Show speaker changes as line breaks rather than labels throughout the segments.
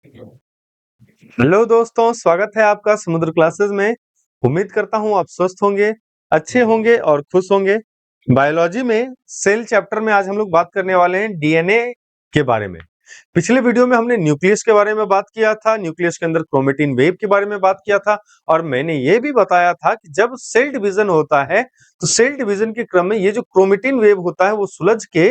Hello दोस्तों, स्वागत है आपका समुद्र क्लासेस में। उम्मीद करता हूँ आप स्वस्थ होंगे, अच्छे होंगे और खुश होंगे। बायोलॉजी में सेल चैप्टर में आज हम लोग बात करने वाले हैं डीएनए के बारे में। पिछले वीडियो में हमने न्यूक्लियस के बारे में बात किया था, न्यूक्लियस के अंदर क्रोमेटिन वेव के बारे में बात किया था और मैंने ये भी बताया था कि जब सेल डिवीजन होता है तो सेल डिवीजन के क्रम में ये जो क्रोमेटिन वेव होता है वो सुलझ के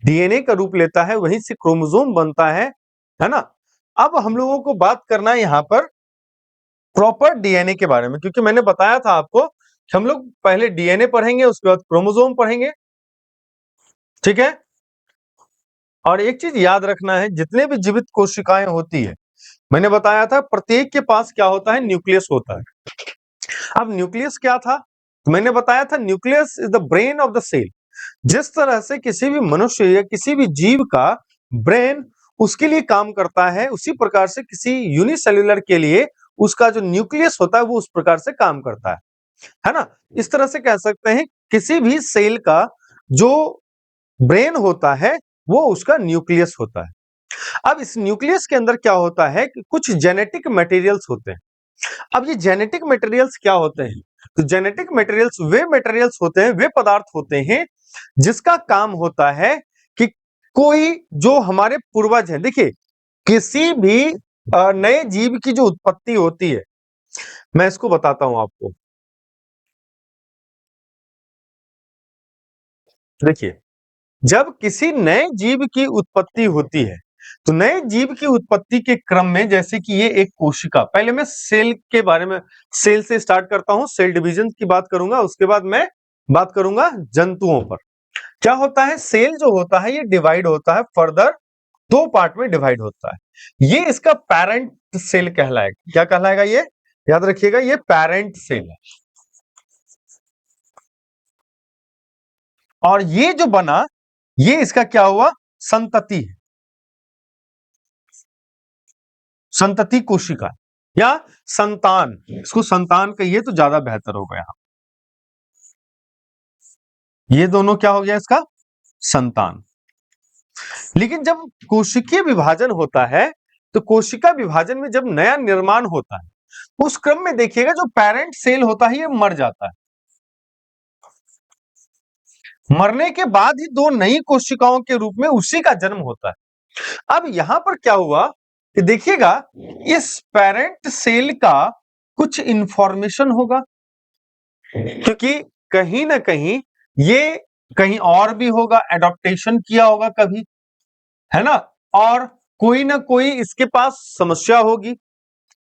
डीएनए का रूप लेता है, वहीं से क्रोमोसोम बनता है ना। अब हम लोगों को बात करना है यहाँ पर प्रॉपर डीएनए के बारे में, क्योंकि मैंने बताया था आपको कि हम लोग पहले डीएनए पढ़ेंगे, उसके बाद क्रोमोसोम पढ़ेंगे, ठीक है। और एक चीज याद रखना है, जितने भी जीवित कोशिकाएं होती है, मैंने बताया था प्रत्येक के पास क्या होता है, न्यूक्लियस होता है। अब न्यूक्लियस क्या था, तो मैंने बताया था nucleus is the brain of the cell. जिस तरह से किसी भी मनुष्य या किसी भी जीव का ब्रेन उसके लिए काम करता है, उसी प्रकार से किसी यूनिसेल्युलर के लिए उसका जो न्यूक्लियस होता है वो उस प्रकार से काम करता है ना। इस तरह से कह सकते हैं किसी भी सेल का जो ब्रेन होता है वो उसका न्यूक्लियस होता है। अब इस न्यूक्लियस के अंदर क्या होता है कि कुछ जेनेटिक मटेरियल्स होते हैं। अब ये जेनेटिक मटेरियल्स क्या होते हैं, तो जेनेटिक मटेरियल्स वे मटेरियल्स होते हैं, वे पदार्थ होते हैं जिसका काम होता है कि कोई जो हमारे पूर्वज हैं, देखिए किसी भी नए जीव की जो उत्पत्ति होती है, मैं इसको बताता हूं आपको। देखिए, जब किसी नए जीव की उत्पत्ति होती है तो नए जीव की उत्पत्ति के क्रम में, जैसे कि ये एक कोशिका, पहले मैं सेल के बारे में, सेल से स्टार्ट करता हूं, सेल डिवीजन की बात करूंगा, उसके बाद मैं बात करूंगा जंतुओं पर। क्या होता है, सेल जो होता है ये डिवाइड होता है फर्दर, दो पार्ट में डिवाइड होता है। ये इसका पेरेंट सेल कहलाएगा। क्या कहलाएगा ये, याद रखिएगा, ये पेरेंट सेल है। और ये जो बना, ये इसका क्या हुआ, संतति है, संतति कोशिका या संतान, इसको संतान कहिए तो ज्यादा बेहतर होगा। यहां ये दोनों क्या हो गया, इसका संतान। लेकिन जब कोशिकीय विभाजन होता है तो कोशिका विभाजन में जब नया निर्माण होता है, उस क्रम में देखिएगा जो पेरेंट सेल होता है ये मर जाता है। मरने के बाद ही दो नई कोशिकाओं के रूप में उसी का जन्म होता है। अब यहां पर क्या हुआ कि देखिएगा, इस पेरेंट सेल का कुछ इंफॉर्मेशन होगा, क्योंकि कहीं ना कहीं ये कहीं और भी होगा, एडॉप्टेशन किया होगा कभी, है ना। और कोई ना कोई इसके पास समस्या होगी,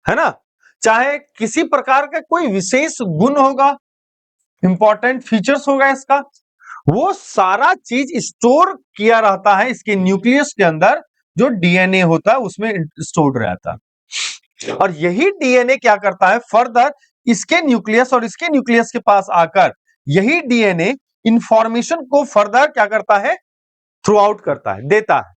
है ना। चाहे किसी प्रकार का कोई विशेष गुण होगा, इंपॉर्टेंट फीचर्स होगा इसका, वो सारा चीज स्टोर किया रहता है इसके न्यूक्लियस के अंदर, जो डीएनए होता है उसमें स्टोर्ड रहता है। और यही डीएनए क्या करता है, फर्दर इसके न्यूक्लियस और इसके न्यूक्लियस के पास आकर यही डीएनए इंफॉर्मेशन को फर्दर क्या करता है, थ्रू आउट करता है, देता है।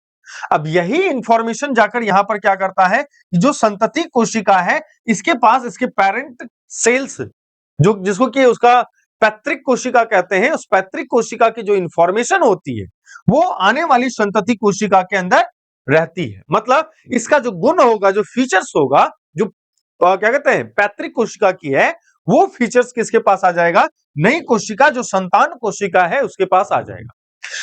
अब यही इंफॉर्मेशन जाकर यहां पर क्या करता है, जो संतति कोशिका है इसके पास इसके पेरेंट सेल्स, जो जिसको कि उसका पैतृक कोशिका कहते हैं, उस पैतृक कोशिका की जो इंफॉर्मेशन होती है वो आने वाली संतति कोशिका के अंदर रहती है। मतलब इसका जो गुण होगा, जो फीचर्स होगा, जो क्या कहते हैं पैतृक कोशिका की है, वो फीचर्स किसके पास आ जाएगा, नई कोशिका जो संतान कोशिका है उसके पास आ जाएगा।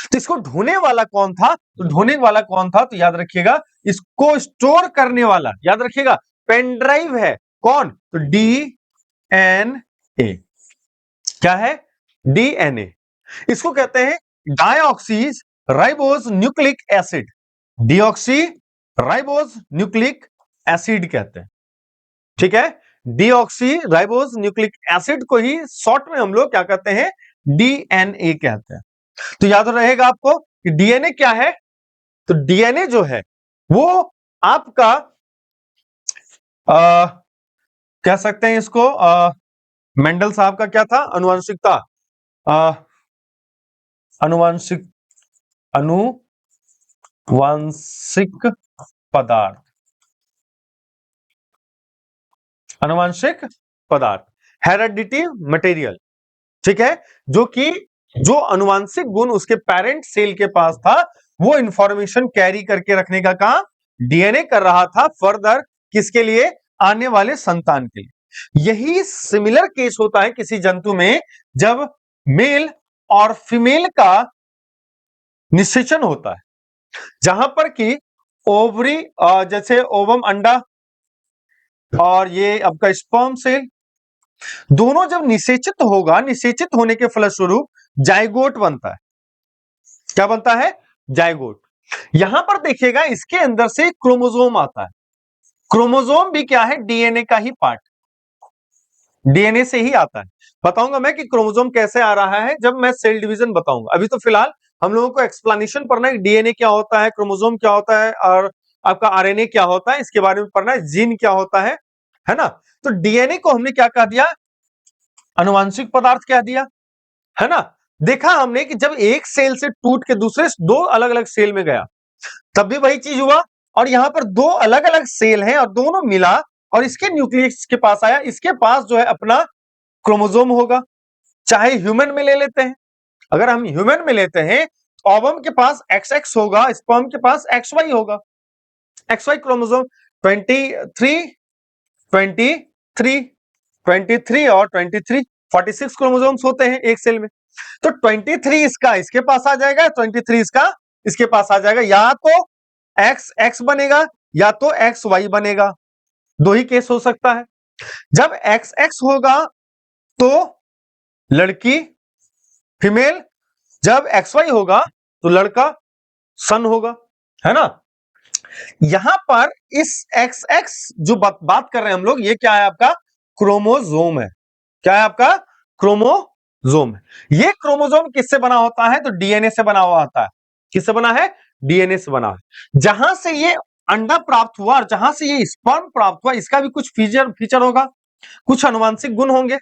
तो इसको ढोने वाला कौन था, तो ढोने वाला कौन था, तो याद रखिएगा, इसको स्टोर करने वाला, याद रखिएगा, पेन ड्राइव है। कौन, तो डीएनए। क्या है, डीएनए। इसको कहते हैं deoxyribose nucleic acid, deoxyribose nucleic acid कहते हैं, ठीक है। डीऑक्सी राइबोज न्यूक्लिक एसिड को ही शॉर्ट में हम लोग क्या कहते हैं, डीएनए कहते हैं। तो याद रहेगा आपको कि डीएनए क्या है, तो डीएनए जो है वो आपका कह सकते हैं इसको, मेंडल साहब का क्या था, अनुवांशिकता, अनुवांशिक अनुवांशिक पदार्थ, अनुवांशिक पदार्थ, हेरेडिटी मटेरियल, ठीक है। जो कि जो अनुवांशिक गुण उसके पेरेंट सेल के पास था वो इंफॉर्मेशन कैरी करके रखने का काम डीएनए कर रहा था फर्दर किसके लिए, आने वाले संतान के लिए। यही सिमिलर केस होता है किसी जंतु में जब मेल और फीमेल का निषेचन होता है, जहां पर कि ओवरी जैसे ओवम अंडा और ये आपका स्पर्म सेल दोनों जब निषेचित होगा, निषेचित होने के फलस्वरूप जाइगोट बनता है। क्या बनता है, जाइगोट। यहां पर देखिएगा इसके अंदर से क्रोमोसोम आता है। क्रोमोसोम भी क्या है, डीएनए का ही पार्ट, डीएनए से ही आता है। बताऊंगा मैं कि क्रोमोसोम कैसे आ रहा है जब मैं सेल डिवीजन बताऊंगा। अभी तो फिलहाल हम लोगों को एक्सप्लेनेशन पढ़ना है, डीएनए क्या होता है, क्रोमोसोम क्या होता है और आपका आरएनए क्या होता है, इसके बारे में पढ़ना है, जीन क्या होता है ना। तो डीएनए को हमने क्या कह दिया, अनुवांशिक पदार्थ कह दिया, है ना। देखा हमने कि जब एक सेल से टूट के दूसरे दो अलग अलग सेल में गया तब भी वही चीज हुआ, और यहां पर दो अलग अलग सेल हैं और दोनों मिला और इसके न्यूक्लियस के पास आया, इसके पास जो है अपना क्रोमोसोम होगा। चाहे ह्यूमन में ले लेते हैं, अगर हम ह्यूमन में लेते हैं ओवम के पास XX होगा, स्पर्म के पास XY होगा, XY क्रोमोसोम 23 23 23 और 23 46 क्रोमोसोम्स होते हैं एक सेल में। तो 23 इसका इसके पास आ जाएगा, 23 इसका इसके पास आ जाएगा, या तो XX बनेगा या तो XY बनेगा, दो ही केस हो सकता है। जब XX होगा तो लड़की फीमेल, जब XY होगा तो लड़का सन होगा, है ना। यहां पर इस XX जो बात कर रहे हैं हम लोग, ये क्या है, आपका क्रोमोसोम है। क्या है, आपका क्रोमोसोम है। ये क्रोमोसोम किससे बना होता है, तो डीएनए से बना हुआ होता है। किससे बना है, डीएनए से बना है। जहां से ये अंडा प्राप्त हुआ और जहां से ये स्पर्म प्राप्त हुआ, इसका भी कुछ फीचर होगा, कुछ अनुवांशिक गुण होंगे।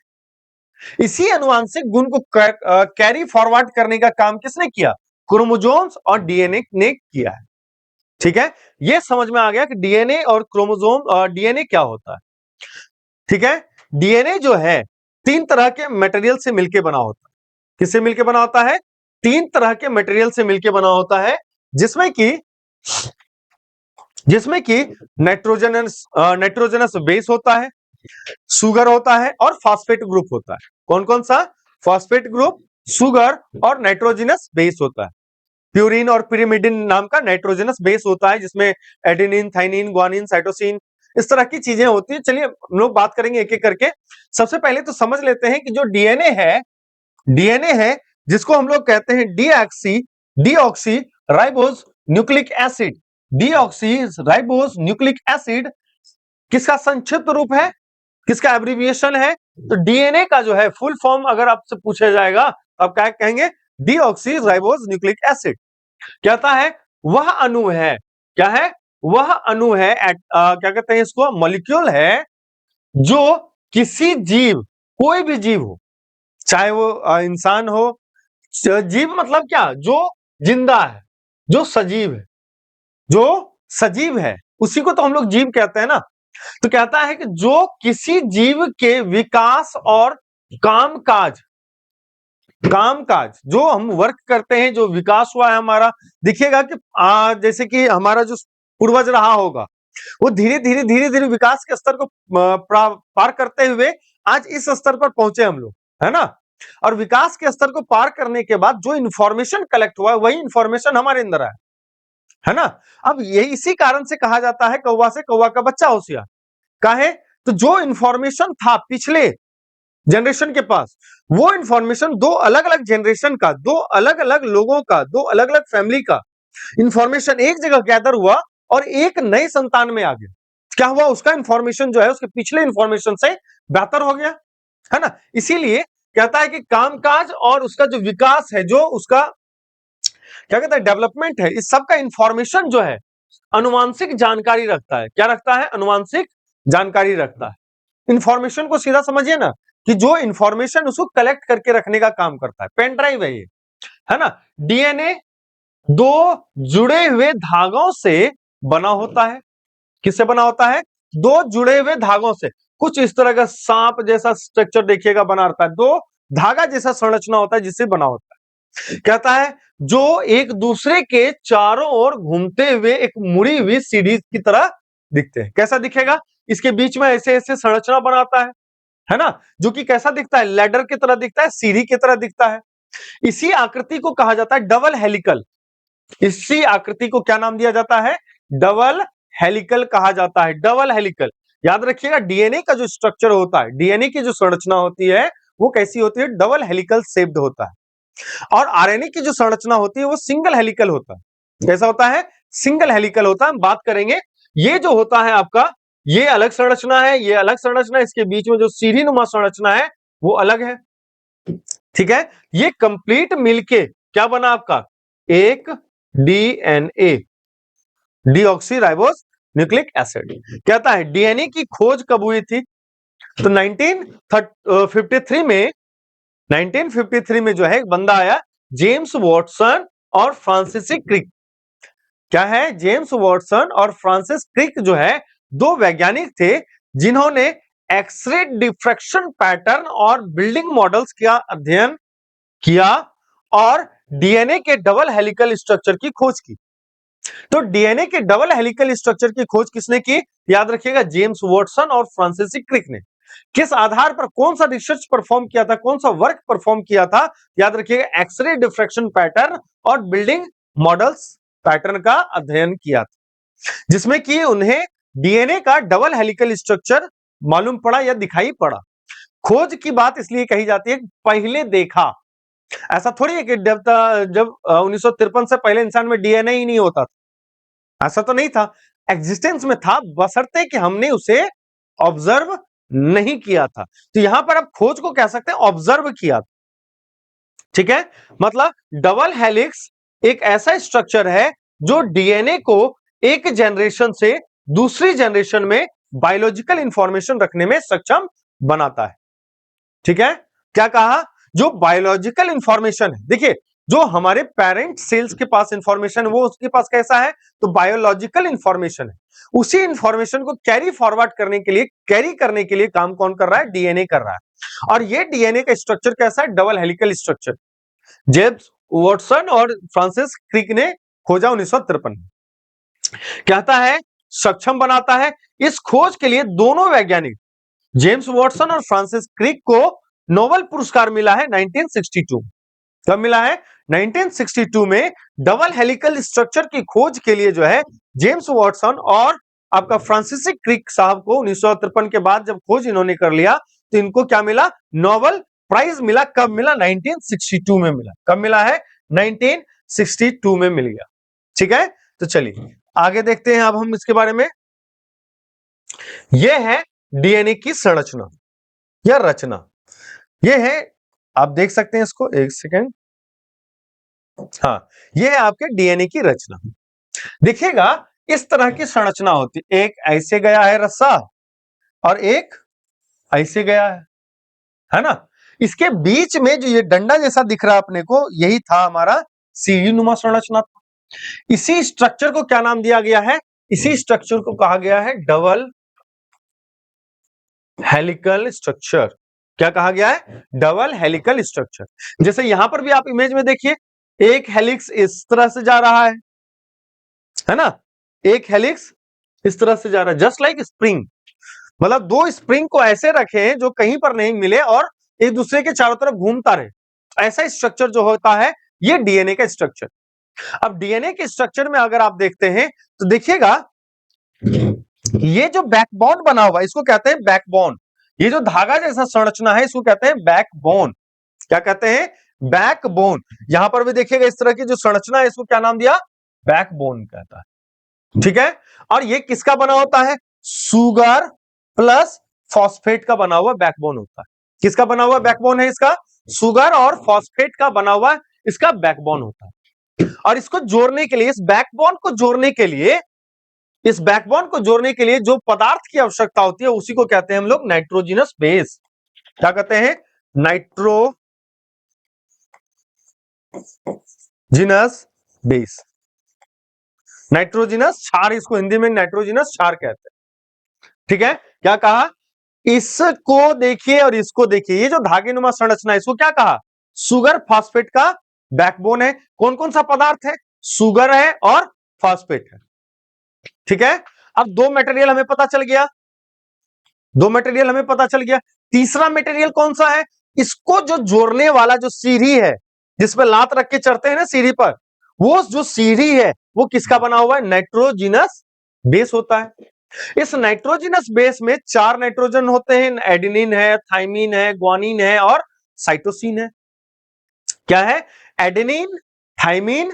इसी अनुवांशिक गुण को कैरी फॉरवर्ड करने का काम किसने किया, क्रोमोसोम्स और डीएनए ने किया है। ठीक है, यह समझ में आ गया कि डीएनए और क्रोमोसोम, डीएनए क्या होता है। ठीक है, डीएनए जो है 3 तरह के मटेरियल से मिलकर बना होता है। किससे मिलकर बना होता है, 3 तरह के मटेरियल से मिलकर बना होता है, जिसमें कि नाइट्रोजनस बेस होता है, सुगर होता है और फॉस्फेट ग्रुप होता है। कौन कौन सा, फॉस्फेट ग्रुप, सुगर और नाइट्रोजनस बेस होता है। प्यूरिन और पिरिमिडिन नाम का नाइट्रोजनस बेस होता है, जिसमें एडेनिन, थाइनिन, ग्वानिन, साइटोसिन, इस तरह की चीजें होती है। चलिए हम लोग बात करेंगे एक एक करके। सबसे पहले तो समझ लेते हैं कि जो डीएनए है जिसको हम लोग कहते हैं deoxy ribose nucleic acid, deoxyribose nucleic acid किसका संक्षिप्त रूप है, किसका एब्रिविएशन है, तो डीएनए का जो है फुल फॉर्म अगर आपसे पूछा जाएगा तो आप क्या कहेंगे, डीऑक्सी राइबोज न्यूक्लिक एसिड। कहता है वह अणु है, क्या है, वह अणु है, क्या कहते हैं इसको, मॉलिक्यूल है जो किसी जीव, कोई भी जीव हो, चाहे वो इंसान हो, जीव मतलब क्या, जो जिंदा है, जो सजीव है उसी को तो हम लोग जीव कहते हैं ना। तो कहता है कि जो किसी जीव के विकास और कामकाज जो हम वर्क करते हैं, जो विकास हुआ है हमारा, देखिएगा कि जैसे कि हमारा जो पूर्वज रहा होगा वो धीरे धीरे विकास के स्तर को पार करते हुए आज इस स्तर पर पहुंचे हम लोग, है ना। और विकास के स्तर को पार करने के बाद जो इंफॉर्मेशन कलेक्ट हुआ वही इंफॉर्मेशन हमारे अंदर है ना। अब ये इसी कारण से कहा जाता है कौवा से कौवा का बच्चा होशियार। काहे, तो जो इंफॉर्मेशन था पिछले जनरेशन के पास, वो इंफॉर्मेशन दो अलग अलग जनरेशन का, दो अलग अलग लोगों का, दो अलग अलग फैमिली का इंफॉर्मेशन एक जगह गैदर हुआ और एक नई संतान में आ गया। क्या हुआ, उसका इंफॉर्मेशन जो है उसके पिछले इंफॉर्मेशन से बेहतर हो गया, है ना। इसीलिए कहता है कि कामकाज और उसका जो विकास है, जो उसका क्या कहता है डेवलपमेंट है, इस सब का इंफॉर्मेशन जो है अनुवांशिक जानकारी रखता है। क्या रखता है, अनुवांशिक जानकारी रखता है। इंफॉर्मेशन को सीधा समझिए ना कि जो इंफॉर्मेशन उसको कलेक्ट करके रखने का काम करता है, पेन ड्राइव है ये, है ना। डीएनए दो जुड़े हुए धागों से बना होता है। किससे बना होता है, दो जुड़े हुए धागों से। कुछ इस तरह का सांप जैसा स्ट्रक्चर देखिएगा बना रहता है, दो धागा जैसा संरचना होता है जिससे बना होता है। कहता है जो एक दूसरे के चारों ओर घूमते हुए एक मुड़ी हुई सीढ़ी की तरह दिखते हैं। कैसा दिखेगा? इसके बीच में ऐसे ऐसे संरचना बनाता है ना, जो कि कैसा दिखता है? लैडर की तरह दिखता है, सीढ़ी की तरह दिखता है। इसी आकृति को कहा जाता है डबल हेलिकल। इसी आकृति को क्या नाम दिया जाता है? डबल हेलिकल कहा जाता है। डबल हेलिकल, याद रखिएगा, डीएनए का जो स्ट्रक्चर होता है, डीएनए की जो संरचना होती है वो कैसी होती है? डबल हेलिकल शेप्ड होता है। और आरएनए की जो संरचना होती है वो सिंगल हेलिकल होता है। कैसा होता है? सिंगल हेलिकल होता है। हम बात करेंगे, ये जो होता है आपका, ये अलग संरचना है, ये अलग संरचना है, इसके बीच में जो सीढ़ी नुमा संरचना है वो अलग है। ठीक है, ये कंप्लीट मिलके क्या बना आपका? एक डीएनए, डीऑक्सीराइबोस न्यूक्लिक एसिड। कहता है डीएनए की खोज कब हुई थी? तो 1953 में जो है एक बंदा आया, जेम्स वॉटसन और फ्रांसिस क्रिक। क्या है? जेम्स वॉटसन और फ्रांसिस क्रिक जो है दो वैज्ञानिक थे जिन्होंने एक्सरे डिफ्रैक्शन पैटर्न और बिल्डिंग मॉडल्स का अध्ययन किया और डीएनए के डबल हेलिकल स्ट्रक्चर की खोज की। तो डीएनए के डबल हेलिकल स्ट्रक्चर की खोज किसने की? याद रखिएगा, जेम्स वॉटसन और फ्रांसिस क्रिक ने। किस आधार पर, कौन सा रिसर्च परफॉर्म किया था, कौन सा वर्क परफॉर्म किया था? याद रखिएगा, एक्सरे डिफ्रैक्शन पैटर्न और बिल्डिंग मॉडल्स पैटर्न का अध्ययन किया था, जिसमें कि उन्हें डीएनए का डबल हेलिकल स्ट्रक्चर मालूम पड़ा या दिखाई पड़ा। खोज की बात इसलिए कही जाती है, पहले देखा। ऐसा थोड़ी है कि जब 1953 से पहले इंसान में डीएनए ही नहीं होता था, ऐसा तो नहीं था। एग्जिस्टेंस में था, बशर्ते कि हमने उसे ऑब्जर्व नहीं किया था। तो यहां पर आप खोज को कह सकते हैं ऑब्जर्व किया था। ठीक है, मतलब डबल हेलिक्स एक ऐसा स्ट्रक्चर है जो डीएनए को एक जनरेशन से दूसरी जनरेशन में बायोलॉजिकल इंफॉर्मेशन रखने में सक्षम बनाता है। ठीक है, क्या कहा? जो बायोलॉजिकल इंफॉर्मेशन है, देखिए, जो हमारे पेरेंट सेल्स के पास इंफॉर्मेशन वो उसके पास कैसा है? तो बायोलॉजिकल इंफॉर्मेशन है। उसी इंफॉर्मेशन को कैरी फॉरवर्ड करने के लिए, कैरी करने के लिए काम कौन कर रहा है? डीएनए कर रहा है। और ये डीएनए का स्ट्रक्चर कैसा है? Double helical structure. James Watson और फ्रांसिस क्रिक ने खोजा 1953 में। कहता है सक्षम बनाता है। इस खोज के लिए दोनों वैज्ञानिक जेम्स वॉटसन और फ्रांसिस क्रिक को नोबेल पुरस्कार मिला है 1962। कब मिला है? 1962 में डबल हेलिकल स्ट्रक्चर की खोज के लिए जो है जेम्स वॉटसन और आपका फ्रांसिस क्रिक साहब को 1953 के बाद जब खोज इन्होंने कर लिया तो इनको क्या मिला? नोबेल प्राइज मिला। कब मिला? 1962 में मिला। कब मिला है? 1962 में मिल गया। ठीक है, तो चलिए आगे देखते हैं अब हम इसके बारे में। यह है डीएनए की संरचना या रचना। यह है, आप देख सकते हैं इसको, एक सेकेंड। हाँ, यह है आपके डीएनए की रचना। देखिएगा, इस तरह की संरचना होती है। एक ऐसे गया है रस्सा और एक ऐसे गया है ना? इसके बीच में जो ये डंडा जैसा दिख रहा है अपने को, यही था हमारा सीढ़ी नुमा संरचना। इसी स्ट्रक्चर को क्या नाम दिया गया है? इसी स्ट्रक्चर को कहा गया है डबल हेलिकल स्ट्रक्चर। क्या कहा गया है? Double helical structure. जैसे यहां पर भी आप इमेज में देखिए, एक हेलिक्स इस तरह से जा रहा है ना? एक हेलिक्स इस तरह से जा रहा है, जस्ट लाइक स्प्रिंग। मतलब दो स्प्रिंग को ऐसे रखे हैं जो कहीं पर नहीं मिले और एक दूसरे के चारों तरफ घूमता रहे। ऐसा स्ट्रक्चर जो होता है, ये डीएनए का स्ट्रक्चर। अब डीएनए के स्ट्रक्चर में अगर आप देखते हैं तो देखिएगा, ये जो बैकबोन बना हुआ है इसको कहते हैं बैकबोन। ये जो धागा जैसा संरचना है इसको कहते हैं बैकबोन। क्या कहते हैं? बैकबोन। यहां पर भी देखिएगा, इस तरह की जो संरचना है इसको क्या नाम दिया? बैकबोन कहता है। ठीक है, और ये किसका बना होता है? सुगर प्लस फॉस्फेट का बना हुआ बैकबोन होता है। किसका बना हुआ बैकबोन है इसका? सुगर और फॉस्फेट का बना हुआ इसका बैकबोन होता है। और इसको जोड़ने के लिए, इस बैकबोन को जोड़ने के लिए, इस बैकबोन को जोड़ने के लिए जो पदार्थ की आवश्यकता होती है उसी को कहते हैं हम लोग नाइट्रोजिनस बेस। क्या कहते हैं? Nitrogenous base. नाइट्रोजिनस क्षार, इसको हिंदी में नाइट्रोजिनस क्षार कहते हैं। ठीक है, क्या कहा? इसको देखिए और इसको देखिए, ये जो धागे नुमा संरचना है इसको क्या कहा? सुगर फॉस्फेट का बैकबोन है। कौन कौन सा पदार्थ है? शुगर है और फॉस्फेट है। ठीक है, अब दो मटेरियल हमें पता चल गया, दो मटेरियल हमें पता चल गया। तीसरा मटेरियल कौन सा है? इसको जो जोड़ने वाला जो सीढ़ी है, जिसपे लात रख के चढ़ते हैं ना सीढ़ी पर, वो जो सीढ़ी है वो किसका बना हुआ है? नाइट्रोजिनस बेस होता है। इस नाइट्रोजिनस बेस में 4 नाइट्रोजन होते हैं, एडेनिन है, थाइमिन है, ग्वानिन है और साइटोसिन है। क्या है? एडेनिन, थाइमिन,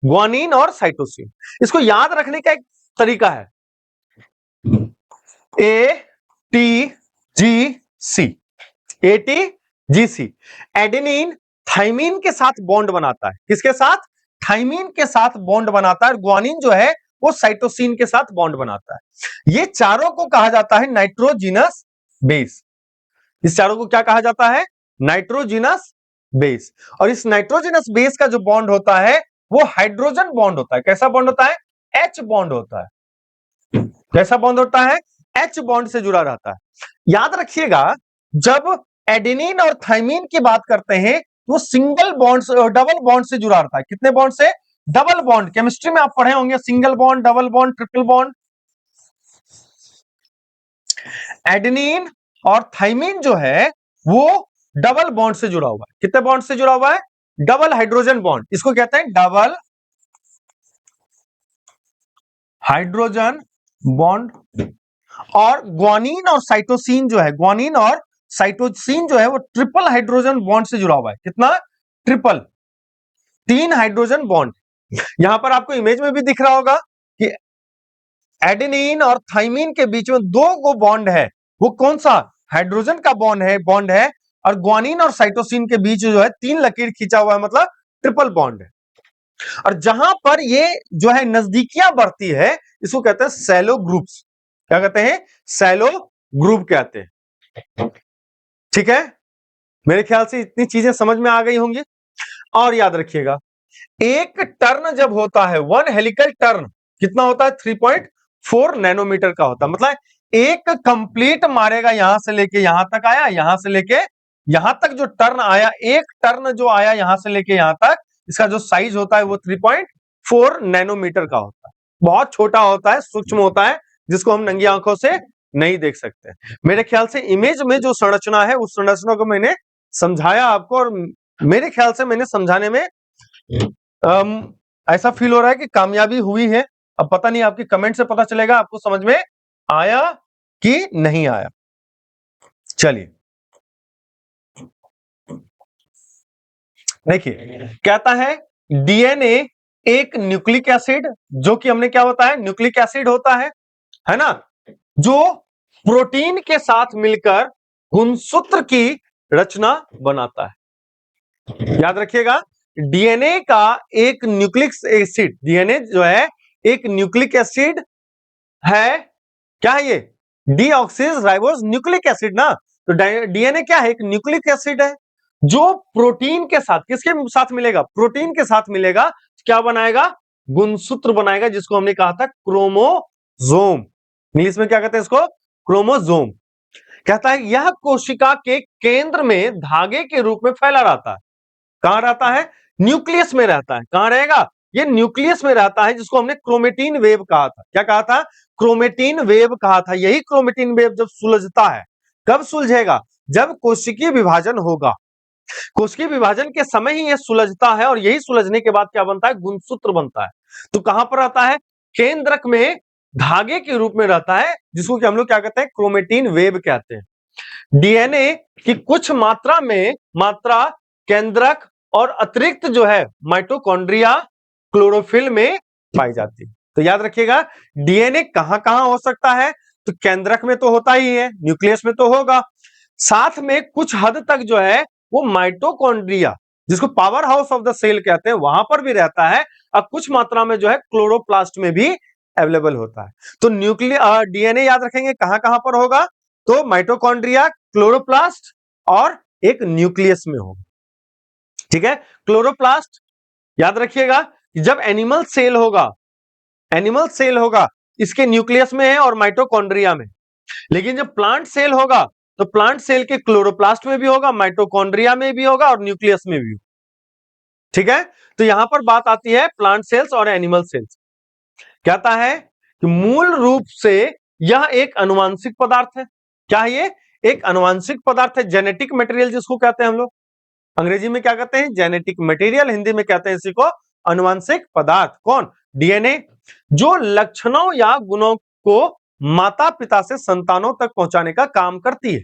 ग्वानिन और साइटोसिन। इसको याद रखने का एक तरीका है, ATGC, ATGC। एडेनिन थाइमिन के साथ बॉन्ड बनाता है। किसके साथ? थाइमिन के साथ बॉन्ड बनाता है। ग्वानिन जो है वो साइटोसिन के साथ बॉन्ड बनाता है। ये चारों को कहा जाता है नाइट्रोजिनस बेस। इस चारों को क्या कहा जाता है? Nitrogenous base. और इस नाइट्रोजिनस बेस का जो बॉन्ड होता है वो हाइड्रोजन बॉन्ड होता है। कैसा बॉन्ड होता है? H बॉन्ड होता है। कैसा बॉन्ड होता है? H बॉन्ड से जुड़ा रहता है। याद रखिएगा, जब एडेनिन और थाइमिन की बात करते हैं तो सिंगल बॉन्ड से, डबल बॉन्ड से जुड़ा रहता है। कितने बॉन्ड से? Double bond. केमिस्ट्री में आप पढ़े होंगे, single bond, double bond, triple bond. Adenine और थाइमिन जो है वो डबल बॉन्ड से जुड़ा हुआ है। कितने बॉन्ड से जुड़ा हुआ है? Double hydrogen bond. इसको कहते हैं डबल हाइड्रोजन बॉन्ड। और ग्वानिन और साइटोसिन जो है, ग्वानिन और साइटोसिन जो है वो ट्रिपल हाइड्रोजन बॉन्ड से जुड़ा हुआ है। कितना? Triple, 3 hydrogen bond. यहां पर आपको इमेज में भी दिख रहा होगा कि एडेनिन और थाइमिन के बीच में 2 गो बॉन्ड है। वो कौन सा? हाइड्रोजन का बॉन्ड है। और ग्वानिन और साइटोसिन के बीच जो है 3 लकीर खींचा हुआ है, मतलब ट्रिपल बॉन्ड है। और जहां पर ये जो है नजदीकियां बढ़ती है, इसको कहते हैं सैलो ग्रुप्स। क्या कहते हैं? सैलो ग्रुप कहते हैं। ठीक है, मेरे ख्याल से इतनी चीजें समझ में आ गई होंगी। और याद रखिएगा, एक टर्न जब होता है, 1 हेलिकल टर्न कितना होता है? 3.4 नैनोमीटर का होता है। मतलब एक कंप्लीट मारेगा, यहां से लेके यहां तक आया, यहां से लेके यहां तक जो टर्न आया, एक टर्न जो आया यहां से लेके यहां तक, इसका जो साइज होता है वो 3.4 नैनोमीटर का होता है। बहुत छोटा होता है, सूक्ष्म होता है, जिसको हम नंगी आंखों से नहीं देख सकते। मेरे ख्याल से इमेज में जो संरचना है उस संरचना को मैंने समझाया आपको, और मेरे ख्याल से मैंने समझाने में ऐसा फील हो रहा है कि कामयाबी हुई है। अब पता नहीं, आपके कमेंट से पता चलेगा आपको समझ में आया कि नहीं आया। चलिए देखिए, कहता है डीएनए एक न्यूक्लिक एसिड, जो कि हमने क्या बताया? न्यूक्लिक एसिड होता है ना, जो प्रोटीन के साथ मिलकर गुणसूत्र की रचना बनाता है। याद रखिएगा, डीएनए का एक न्यूक्लिक एसिड, डीएनए जो है एक न्यूक्लिक एसिड है। क्या है ये? डीऑक्सीराइबोस न्यूक्लिक एसिड ना। तो डीएनए क्या है? एक न्यूक्लिक एसिड है जो प्रोटीन के साथ, किसके साथ मिलेगा? प्रोटीन के साथ मिलेगा, क्या बनाएगा? गुणसूत्र बनाएगा, जिसको हमने कहा था क्रोमोसोम। इंग्लिश में क्या कहते हैं इसको? क्रोमोसोम। कहता है यह कोशिका के केंद्र में धागे के रूप में फैला रहता है। कहां रहता है? न्यूक्लियस में रहता है। कहां रहेगा? ये न्यूक्लियस में रहता है, जिसको हमने क्रोमेटिन वेव कहा था। क्या कहा था? क्रोमेटिन वेव कहा था। यही क्रोमेटिन वेव जब सुलझता है, कब सुलझेगा? जब कोशिकीय विभाजन होगा। कोशिकीय विभाजन के समय ही यह सुलझता है, और यही सुलझने के बाद क्या बनता है? गुणसूत्र बनता है। तो कहां पर रहता है? केंद्रक में धागे के रूप में रहता है, जिसको कि हम लोग क्या कहते हैं? क्रोमेटिन वेव कहते हैं। डीएनए की कुछ मात्रा केंद्रक और अतिरिक्त जो है माइटोकॉन्ड्रिया, क्लोरोफिल में पाई जाती है। तो याद रखिएगा, डीएनए कहां कहां हो सकता है? तो केंद्रक में तो होता ही है, न्यूक्लियस में तो होगा, साथ में कुछ हद तक जो है वो माइटोकॉन्ड्रिया, जिसको power house of the cell कहते हैं, वहां पर भी रहता है। और कुछ मात्रा में जो है क्लोरोप्लास्ट में भी अवेलेबल होता है। तो डीएनए याद रखेंगे कहां कहां पर होगा? तो माइटोकॉन्ड्रिया, क्लोरोप्लास्ट और एक न्यूक्लियस में होगा। ठीक है, क्लोरोप्लास्ट याद रखिएगा, जब एनिमल सेल होगा इसके न्यूक्लियस में है और माइटोकॉन्ड्रिया में। लेकिन जब प्लांट सेल होगा तो प्लांट सेल के क्लोरोप्लास्ट में भी होगा, माइटोकॉन्ड्रिया में भी होगा और न्यूक्लियस में भी होगा। ठीक है, तो यहां पर बात आती है प्लांट सेल्स और एनिमल सेल्स। कहता है कि मूल रूप से यह एक अनुवांशिक पदार्थ है। क्या है ये? एक अनुवांशिक पदार्थ है, जेनेटिक मटेरियल जिसको कहते हैं हम लोग। अंग्रेजी में क्या कहते हैं? Genetic material. हिंदी में कहते हैं इसी को अनुवांशिक पदार्थ। कौन? डीएनए, जो लक्षणों या गुणों को माता पिता से संतानों तक पहुंचाने का काम करती है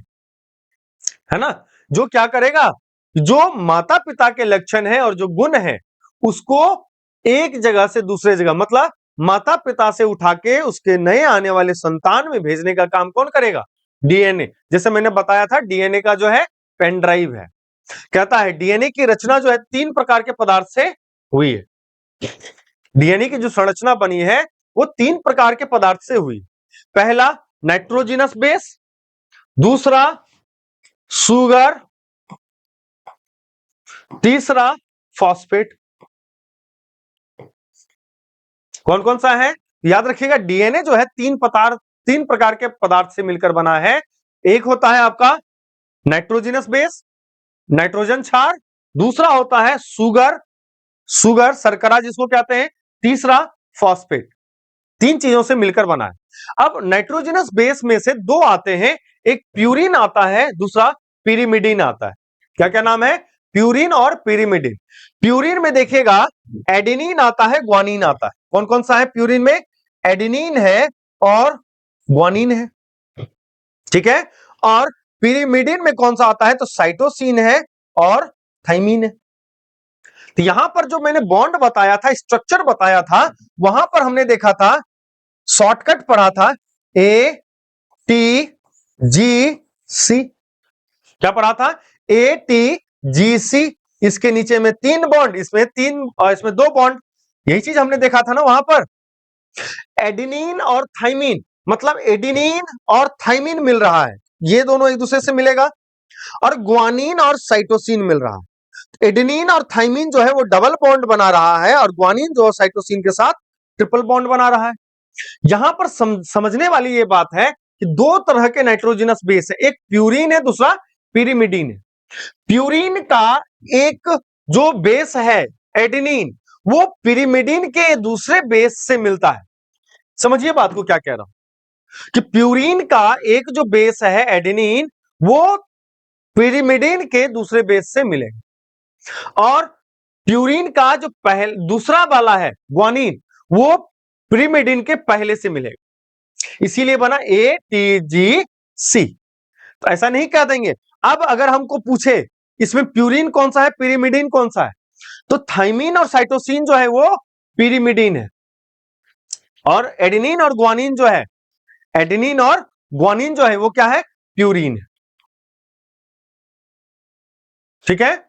ना। जो क्या करेगा? जो माता पिता के लक्षण है और जो गुण है उसको एक जगह से दूसरे जगह, मतलब माता पिता से उठा के उसके नए आने वाले संतान में भेजने का काम कौन करेगा? डीएनए। जैसे मैंने बताया था, डीएनए का जो है पेन ड्राइव है। कहता है डीएनए की रचना जो है 3 प्रकार के पदार्थ से हुई है। डीएनए की जो संरचना बनी है वो 3 प्रकार के पदार्थ से हुई। पहला नाइट्रोजनस बेस, दूसरा शुगर, तीसरा फॉस्फेट। कौन कौन सा है? याद रखिएगा, डीएनए जो है 3 प्रकार के पदार्थ से मिलकर बना है। एक होता है आपका नाइट्रोजनस बेस, नाइट्रोजन क्षार, दूसरा होता है शुगर शर्करा जिसको कहते हैं, तीसरा फॉस्फेट। 3 चीजों से मिलकर बना है। अब नाइट्रोजनस बेस में से 2 आते हैं, एक प्यूरिन आता है, दूसरा पिरिमिडिन आता है। क्या क्या नाम है? प्यूरिन और पिरिमिडिन। प्यूरिन में देखिएगा एडेनिन आता है, ग्वानिन आता है। कौन कौन सा है प्यूरिन में? एडेनिन है और ग्वानिन है, ठीक है। और पिरिमिडिन में कौन सा आता है? तो साइटोसिन है और थाइमिन है। तो यहां पर जो मैंने बॉन्ड बताया था, स्ट्रक्चर बताया था, वहां पर हमने देखा था, शॉर्टकट पढ़ा था, ए टी जी सी। क्या पढ़ा था? ए टी जी सी। इसके नीचे में 3 बॉन्ड, इसमें 3 और इसमें 2 बॉन्ड। यही चीज हमने देखा था ना वहां पर। एडिनिन और थाइमिन, मतलब एडिनिन और थाइमिन मिल रहा है, ये दोनों एक दूसरे से मिलेगा। और ग्वानिन और साइटोसिन मिल रहा है। एडेनिन और थाइमिन जो है वो डबल बॉन्ड बना रहा है और ग्वानिन जो साइटोसिन के साथ ट्रिपल बॉन्ड बना रहा है। यहां पर समझने वाली ये बात है कि 2 तरह के नाइट्रोजनस बेस है, एक प्यूरिन है, दूसरा पिरिमिडिन है। प्यूरिन का एक जो बेस है एडेनिन, वो पिरिमिडिन के दूसरे बेस से मिलता है। समझिए बात को क्या कह रहा हूं कि प्यूरिन का एक जो बेस है एडेनिन, वो पिरिमिडिन के दूसरे बेस से मिलेगा। और प्यूरिन का जो दूसरा वाला है ग्वानिन, वो पिरिमिडिन के पहले से मिलेगा, इसीलिए बना ATGC। तो ऐसा नहीं कह देंगे। अब अगर हमको पूछे इसमें प्यूरिन कौन सा है, पिरिमिडिन कौन सा है, तो थाइमिन और साइटोसिन जो है वो पिरिमिडिन है, और एडेनिन और ग्वानिन जो है, एडेनिन और ग्वानिन जो है वो क्या है? प्यूरिन है। ठीक है,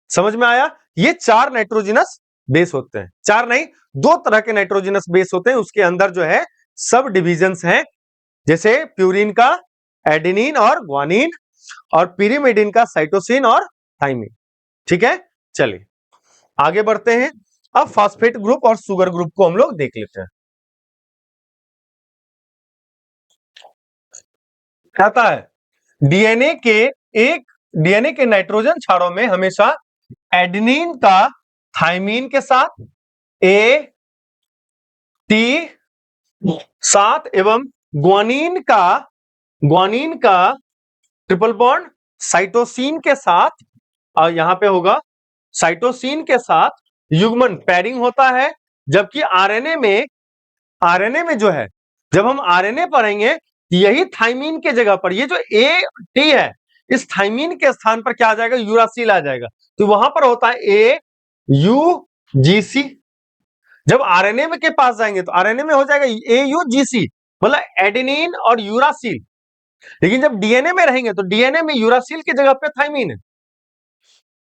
समझ में आया? ये 4 नाइट्रोजनस बेस होते हैं, 4 नहीं, 2 तरह के नाइट्रोजनस बेस होते हैं। उसके अंदर जो है सब डिविजन्स हैं, जैसे प्यूरिन का एडेनिन और ग्वानिन, और पिरिमिडिन का साइटोसिन और थाइमिन। ठीक है, चलिए आगे बढ़ते हैं। अब फॉस्फेट ग्रुप और शुगर ग्रुप को हम लोग देख लेते हैं। कहता है डीएनए के नाइट्रोजन क्षारों में हमेशा एडेनिन का थाइमिन के साथ, ए टी साथ, एवं ग्वानिन का ट्रिपल बॉन्ड साइटोसिन के साथ, और यहां पे होगा साइटोसिन के साथ युग्मन पैरिंग होता है। जबकि आरएनए में जो है, जब हम आरएनए पढ़ेंगे, यही थाइमिन के जगह पर ये जो ए टी है, इस थाइमिन के स्थान पर क्या आ जाएगा? यूरासिल आ जाएगा। तो वहां पर होता है AUGC। जब आरएनए में के पास जाएंगे तो आरएनए में हो जाएगा AUGC, मतलब एडेनिन और यूरासिल। लेकिन जब डीएनए में रहेंगे तो डीएनए में यूरासिल की जगह पे थाइमिन है।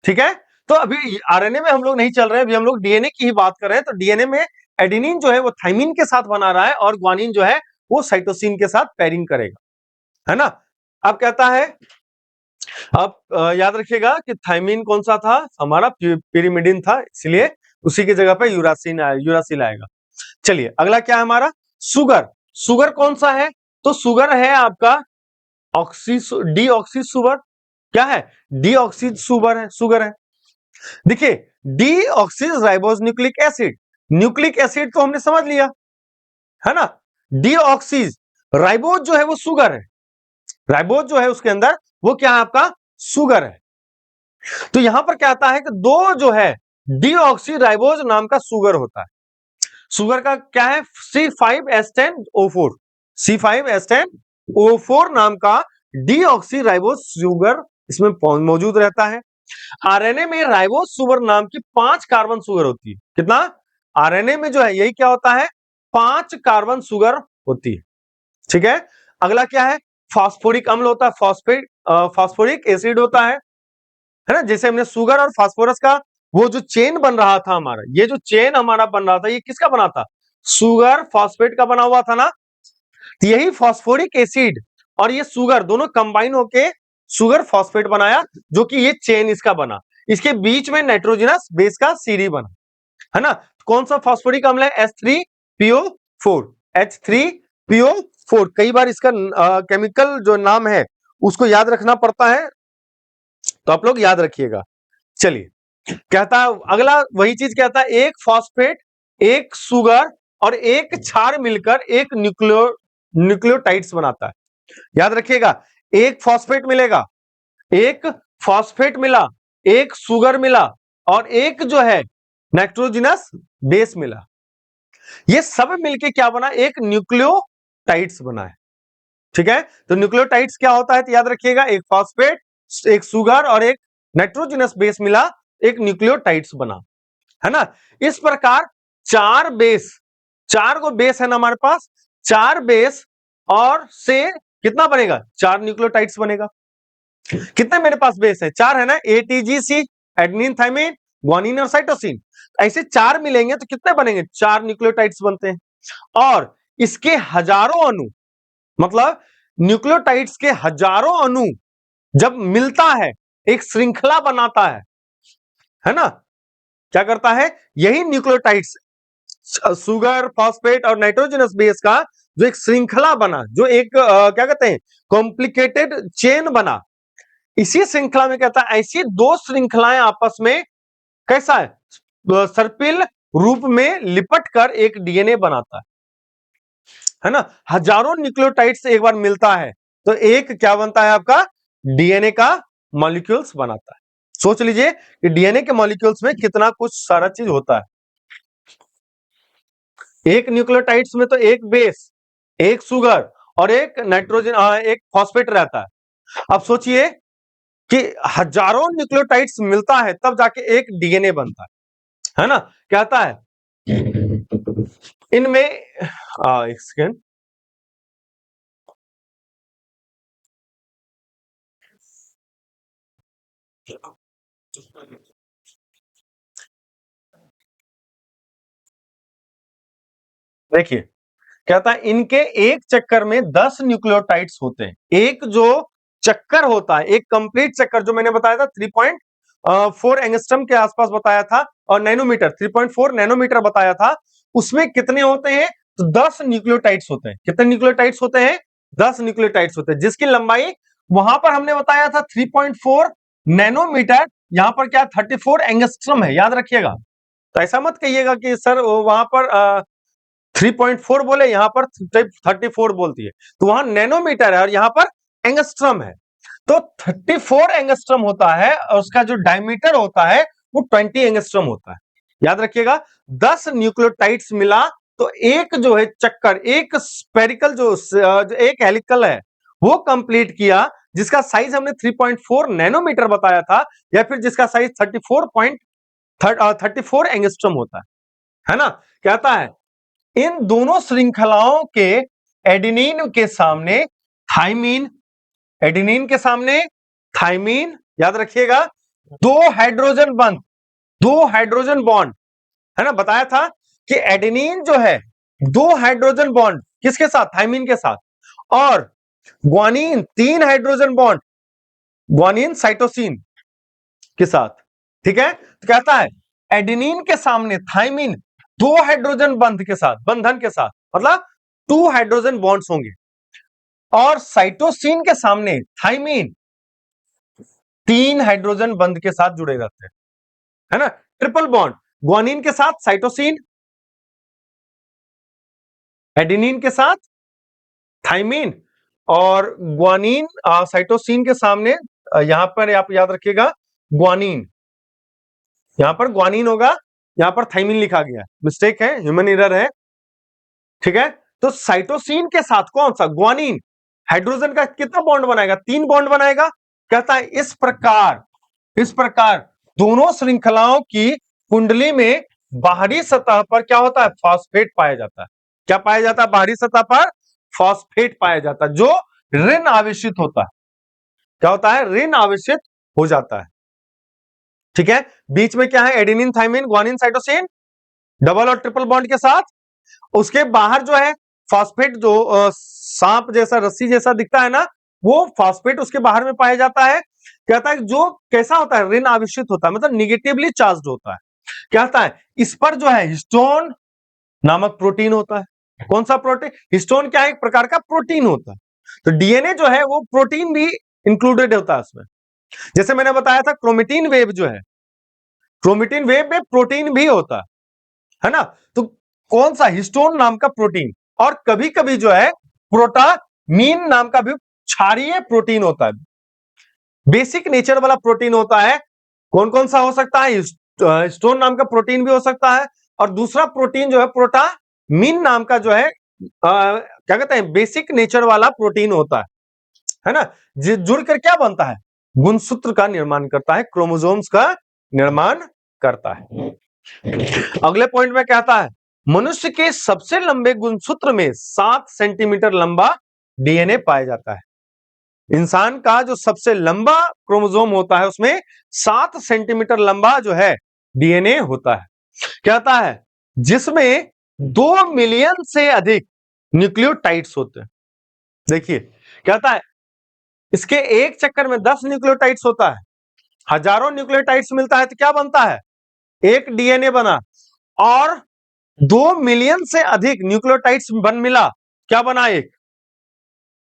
ठीक है, तो अभी आरएनए में हम लोग नहीं चल रहे हैं, अभी हम लोग डीएनए की ही बात कर रहे हैं। तो डीएनए में एडेनिन जो है वो थाइमिन के साथ बना रहा है, और ग्वानिन जो है वो साइटोसिन के साथ पैरिंग करेगा, है ना। अब कहता है, अब याद रखिएगा कि थाइमिन कौन सा था? हमारा पिरिमिडिन था, इसलिए उसी की जगह पे यूरासिल आएगा। चलिए अगला क्या है हमारा? शुगर कौन सा है? तो शुगर है आपका डीऑक्सी शुगर। क्या है? डीऑक्सी शुगर है। देखिए, deoxyribose nucleic acid, nucleic acid तो हमने समझ लिया है ना। डीऑक्सीज राइबोज जो है वो शुगर है, राइबोज जो है उसके अंदर वो क्या है आपका शुगर है। तो यहां पर क्या आता है कि दो जो है डीऑक्सीराइबोज नाम का शुगर होता है। शुगर का क्या है C5H10O4, C5H10O4 नाम का डीऑक्सीराइबोज शुगर इसमें मौजूद रहता है। आरएनए में राइबोज शुगर नाम की 5 कार्बन शुगर होती है। कितना आरएनए में जो है यही क्या होता है 5 कार्बन शुगर होती है। ठीक है, अगला क्या है फास्फोरिक अम्ल होता है, फास्फोरिक एसिड होता है ना। जैसे हमने शुगर और फास्फोरस का वो जो चेन बन रहा था हमारा, ये जो चेन हमारा बन रहा था ये किसका बना था शुगर फॉस्फेट का बना हुआ था ना। तो यही फास्फोरिक एसिड और ये शुगर दोनों कंबाइन होके शुगर फॉस्फेट बनाया, जो कि ये चेन इसका बना। इसके बीच में नाइट्रोजनस बेस का सीडी बना, है ना। कौन सा फास्फोरिक अम्ल है H3PO4, H3PO4। कई बार इसका केमिकल जो नाम है उसको याद रखना पड़ता है, तो आप लोग याद रखिएगा। चलिए कहता है अगला वही चीज कहता है एक फॉस्फेट एक शुगर और एक क्षार मिलकर एक न्यूक्लियोटाइड्स बनाता है। याद रखिएगा, एक फॉस्फेट मिलेगा, एक फॉस्फेट मिला, एक शुगर मिला और एक जो है नाइट्रोजनस बेस मिला। ये सब मिलके क्या बना एक न्यूक्लियोटाइड्स बना है। ठीक है, तो न्यूक्लियोटाइड्स क्या होता है तो याद रखिएगा एक फॉस्फेट एक शुगर और एक नाइट्रोजनस बेस मिला एक न्यूक्लियोटाइड्स बना, है ना। इस प्रकार चार बेस, चार को बेस है ना हमारे पास, चार बेस और से कितना बनेगा चार न्यूक्लियोटाइड्स बनेगा। कितने मेरे पास बेस है चार है ना, ATGC एडेनिन थाइमिन ग्वानिन और साइटोसिन। ऐसे चार मिलेंगे तो कितने बनेंगे चार न्यूक्लियोटाइड्स बनते हैं। और इसके हजारों अणु, मतलब न्यूक्लियोटाइड्स के हजारों अणु जब मिलता है एक श्रृंखला बनाता है ना। क्या करता है यही न्यूक्लियोटाइड्स शुगर फॉस्फेट और नाइट्रोजनस बेस का जो एक श्रृंखला बना, जो एक क्या कहते हैं कॉम्प्लिकेटेड चेन बना, इसी श्रृंखला में कहता है ऐसी दो श्रृंखलाएं आपस में कैसा है सर्पिल रूप में लिपट कर एक डीएनए बनाता है ना। हजारों न्यूक्लियोटाइड्स एक बार मिलता है तो एक क्या बनता है आपका डीएनए का मॉलिक्यूल्स बनाता है। सोच लीजिए कि डीएनए के मॉलिक्यूल्स में कितना कुछ सारा चीज होता है। एक न्यूक्लियोटाइड्स में तो एक बेस एक शुगर और एक नाइट्रोजन एक फॉस्फेट रहता है। अब सोचिए कि हजारों न्यूक्लियोटाइड्स मिलता है तब जाके एक डीएनए बनता है ना। कहता है इनमें एक सेकेंड, देखिए कहता है इनके एक चक्कर में 10 न्यूक्लियोटाइड्स होते हैं। एक जो चक्कर होता है एक कंप्लीट चक्कर जो मैंने बताया था 3.4 एंगस्ट्रम के आसपास बताया था और नैनोमीटर 3.4 नैनोमीटर बताया था, उसमें कितने होते हैं तो 10 न्यूक्लियोटाइड्स होते हैं। कितने न्यूक्लियोटाइड्स होते हैं 10 न्यूक्लियोटाइड्स होते हैं, जिसकी लंबाई वहां पर हमने बताया था 3.4 नैनोमीटर, यहां पर क्या 34 एंगस्ट्रम है। याद रखिएगा, तो ऐसा मत कहिएगा कि सर वहां पर 3.4 बोले यहां पर 34 बोलती है, तो वहां नैनोमीटर है और यहां पर एंगस्ट्रम है। तो 34 एंगस्ट्रम होता है और उसका जो डायमीटर होता है वो 20 एंगस्ट्रम होता है। याद रखिएगा 10 न्यूक्लियोटाइड्स मिला तो एक जो है चक्कर एक स्पेरिकल जो एक हेलिकल है वो कंप्लीट किया, जिसका साइज हमने 3.4 नैनोमीटर बताया था, या फिर जिसका साइज 34 एंगस्ट्रम होता है ना। कहता है इन दोनों श्रृंखलाओं के एडेनिन के सामने थाइमीन, एडेनिन के सामने थाइमीन, याद रखिएगा दो हाइड्रोजन बंध, दो हाइड्रोजन बॉन्ड, है ना। बताया था कि एडेनिन जो है दो हाइड्रोजन बॉन्ड किसके साथ थाइमीन के साथ, और ग्वानिन तीन हाइड्रोजन बॉन्ड ग्वानिन साइटोसिन के साथ। ठीक है, तो कहता है एडेनिन के सामने थाइमीन दो हाइड्रोजन बंध के साथ बंधन के साथ, मतलब 2 हाइड्रोजन बॉन्ड्स होंगे, और साइटोसिन के सामने थाइमीन 3 हाइड्रोजन बंध के साथ जुड़े रहते हैं। है ना, ट्रिपल बॉन्ड, ग्वानिन के साथ साइटोसिन, एडेनिन के साथ थाइमिन, और ग्वानिन साइटोसिन के सामने यहां पर आप याद रखिएगा ग्वानिन, यहां पर ग्वानिन होगा, यहां पर थाइमिन लिखा गया, मिस्टेक है, ह्यूमन एरर है, ठीक है। तो साइटोसिन के साथ कौन सा, ग्वानिन, हाइड्रोजन का कितना बॉन्ड बनाएगा, 3 बॉन्ड बनाएगा। कहता है इस प्रकार दोनों श्रृंखलाओं की कुंडली में बाहरी सतह पर क्या होता है, फॉस्फेट पाया जाता है। क्या पाया जाता है, बाहरी सतह पर फॉस्फेट पाया जाता है, जो ऋण आवेशित होता है। क्या होता है, ऋण आवेशित हो जाता है, ठीक है। बीच में क्या है, adenine, thymine, guanine, cytosine, double और ट्रिपल बॉन्ड के साथ। उसके बाहर जो है फॉस्फेट, जो सांप जैसा, रस्सी जैसा दिखता है ना, वो फॉस्फेट उसके बाहर में पाया जाता है। कहता है जो कैसा होता है, ऋण आवेशित होता है, मतलब निगेटिवली चार्ज्ड होता है। कहता है इस पर जो है हिस्टोन नामक प्रोटीन होता है। कौन सा प्रोटीन, हिस्टोन क्या है, एक प्रकार का प्रोटीन होता है। तो डीएनए जो है वो प्रोटीन भी इंक्लूडेड होता है उसमें। जैसे मैंने बताया था क्रोमेटिन वेव जो है, क्रोमेटिन वेव में प्रोटीन भी होता है ना। तो कौन सा, हिस्टोन नाम का प्रोटीन, और कभी कभी जो है प्रोटामीन नाम का भी क्षारीय प्रोटीन होता है, बेसिक नेचर वाला प्रोटीन होता है। कौन कौन सा हो सकता है, हिस्टोन नाम का प्रोटीन भी हो सकता है, और दूसरा प्रोटीन जो है प्रोटामीन नाम का जो है क्या कहते हैं, बेसिक नेचर वाला प्रोटीन होता है ना। जुड़कर क्या बनता है, गुणसूत्र का निर्माण करता है, क्रोमोसोम्स का निर्माण करता है। अगले पॉइंट में कहता है मनुष्य के सबसे लंबे गुणसूत्र में 7 सेंटीमीटर लंबा डीएनए पाया जाता है। इंसान का जो सबसे लंबा क्रोमोसोम होता है उसमें 7 सेंटीमीटर लंबा जो है डीएनए होता है। कहता है जिसमें 2 मिलियन से अधिक न्यूक्लियोटाइड्स होते हैं। देखिए कहता है इसके एक चक्कर में 10 न्यूक्लियोटाइड्स होता है, हजारों न्यूक्लियोटाइड्स मिलता है तो क्या बनता है, एक डीएनए बना। और 2 मिलियन से अधिक न्यूक्लियोटाइड्स मिला, क्या बना, एक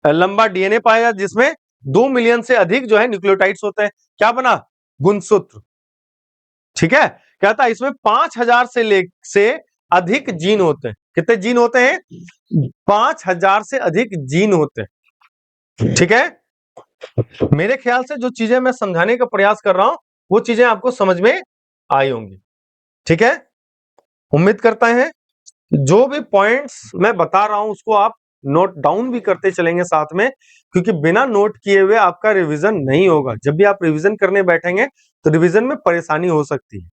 लंबा डीएनए पाया जिसमें 2 मिलियन से अधिक जो है न्यूक्लियोटाइड्स होते हैं, क्या बना, गुणसूत्र, ठीक है। कहता है इसमें 5000 से अधिक जीन होते हैं। कितने जीन होते हैं, 5000 से अधिक जीन होते हैं, ठीक है। मेरे ख्याल से जो चीजें मैं समझाने का प्रयास कर रहा हूं वो चीजें आपको समझ में आई होंगी, ठीक है। उम्मीद करता है जो भी पॉइंट्स मैं बता रहा हूं उसको आप नोट डाउन भी करते चलेंगे साथ में, क्योंकि बिना नोट किए हुए आपका रिवीजन नहीं होगा। जब भी आप रिवीजन करने बैठेंगे तो रिवीजन में परेशानी हो सकती है।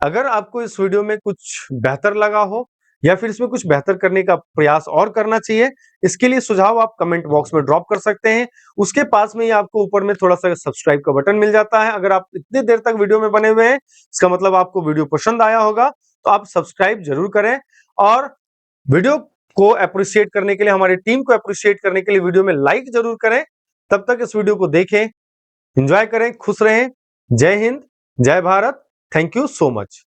अगर आपको इस वीडियो में कुछ बेहतर लगा हो या फिर इसमें कुछ बेहतर करने का प्रयास और करना चाहिए, इसके लिए सुझाव आप कमेंट बॉक्स में ड्रॉप कर सकते हैं। उसके पास में ही आपको ऊपर में थोड़ा सा सब्सक्राइब का बटन मिल जाता है। अगर आप इतनी देर तक वीडियो में बने हुए हैं इसका मतलब आपको वीडियो पसंद आया होगा, तो आप सब्सक्राइब जरूर करें। और वीडियो को अप्रिशिएट करने के लिए, हमारी टीम को अप्रिशिएट करने के लिए वीडियो में लाइक जरूर करें। तब तक इस वीडियो को देखें, एंजॉय करें, खुश रहें। जय हिंद, जय Bharat, thank you so much.